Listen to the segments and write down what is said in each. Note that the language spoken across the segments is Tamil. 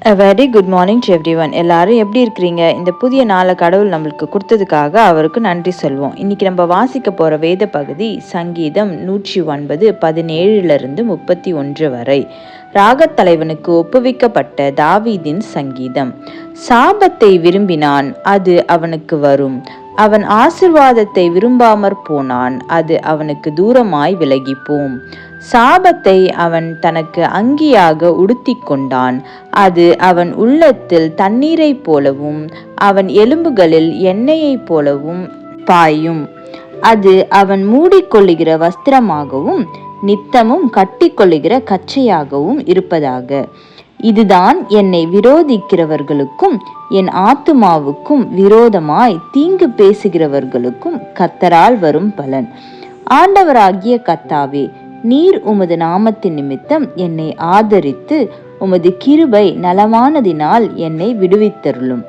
A very good morning to everyone. எல்லாரும் எப்படி இருக்கிறீங்க? இந்த புதிய நாளை கடவுள் நம்மளுக்கு கொடுத்ததுக்காக அவருக்கு நன்றி சொல்வோம். இன்னைக்கு நம்ம வாசிக்க போற வேத பகுதி சங்கீதம் 109 17 31 வரை. ராகத்தலைவனுக்கு ஒப்புவிக்கப்பட்ட தாவீதின் சங்கீதம். சாபத்தை விரும்பினான், அது அவனுக்கு வரும். அவன் ஆசிர்வாதத்தை விரும்பாமற் போனான், அது அவனுக்கு தூரமாய் விலகிப்போம். சாபத்தை அவன் தனக்கு அங்கியாக உடுத்தி கொண்டான், அது அவன் உள்ளத்தில் தண்ணீரைப் போலவும் அவன் எலும்புகளில் எண்ணெயைப் போலவும் பாயும். அது அவன் மூடிக்கொள்ளுகிற வஸ்திரமாகவும் நித்தமும் கட்டிக்கொள்ளுகிற கச்சையாகவும் இருப்பதாக. இதுதான் என்னை விரோதிக்கிறவர்களுக்கும் என் ஆத்துமாவுக்கும் விரோதமாய் தீங்கு பேசுகிறவர்களுக்கும் கர்த்தரால் வரும் பலன். ஆண்டவராகிய கர்த்தாவே, நீர் உமது நாமத்தின் நிமித்தம் என்னை ஆதரித்து உமது கிருபை நலமானதினால் என்னை விடுவித்தருளும்.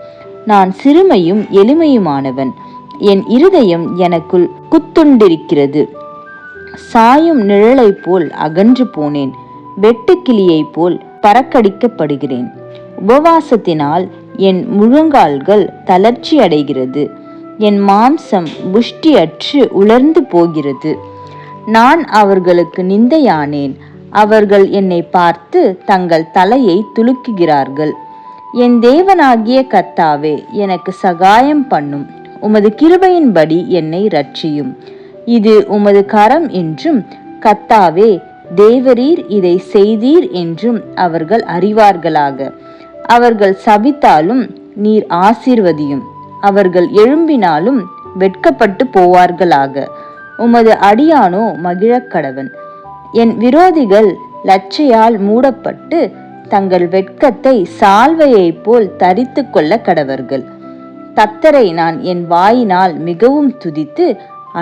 நான் சிறுமையும் எளிமையுமானவன், என் இருதயம் எனக்குள் குத்துண்டிருக்கிறது. சாயும் நிழலை போல் அகன்று போனேன், வெட்டுக்கிளியைப் போல் பறக்கடிக்கப்படுகிறேன். உபவாசத்தினால் என் முழங்கால்கள் தளர்ச்சி அடைகிறது, என் மாம்சம் புஷ்டியற்று உலர்ந்து போகிறது. நான் அவர்களுக்கு நிந்தையானேன், அவர்கள் என்னை பார்த்து தங்கள் தலையை துலுக்குகிறார்கள். என் தேவனாகிய கர்த்தாவே, எனக்கு சகாயம் பண்ணும். உமது கிருபையின்படி என்னை இரட்சியும். இது உமது கரம் என்றும், கர்த்தாவே தேவரீர் இதை செய்தீர் என்றும் அவர்கள் அறிவார்களாக. அவர்கள் சபித்தாலும் நீர் ஆசீர்வதியும், அவர்கள் எழும்பினாலும் வெட்கப்பட்டு போவார்களாக. உமது அடியானோ மகிழக்கடவன். என் விரோதிகள் லட்சையால் மூடப்பட்டு தங்கள் வெட்கத்தை சால்வையைப் போல் தரித்து கொள்ள கடவர்கள். கர்த்தரை நான் என் வாயினால் மிகவும் துதித்து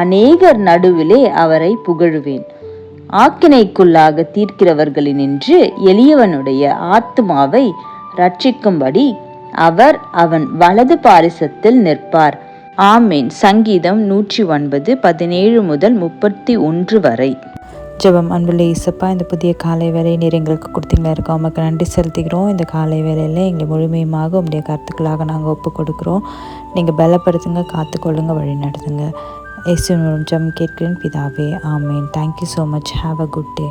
அநேகர் நடுவிலே அவரை புகழுவேன். ஆக்கினைக்குள்ளாக தீர்க்கிறவர்களினின்று எளியவனுடைய ஆத்துமாவை ரட்சிக்கும்படி அவர் அவன் வலது பாரிசத்தில் நிற்பார். ஆமேன். சங்கீதம் 109 17 31 வரை. ஜெபம். அன்புள்ள இயேசப்பா, இந்த புதிய காலை வேலை நீர் எங்களுக்கு கொடுத்தீங்களா இருக்கா, உமக்கு நன்றி செலுத்துகிறோம். இந்த காலை வேலையில் எங்களை முழுமையுமாக உங்களுடைய கருத்துக்களாக நாங்கள் ஒப்பு கொடுக்குறோம். நீங்கள் பலப்படுத்துங்க, காத்துக்கொள்ளுங்க, வழி நடத்துங்க. இயேசுவின் மூலம் ஜெபம் கேட்கிறேன் பிதாவே, ஆமேன். Thank you so much. Have a good day.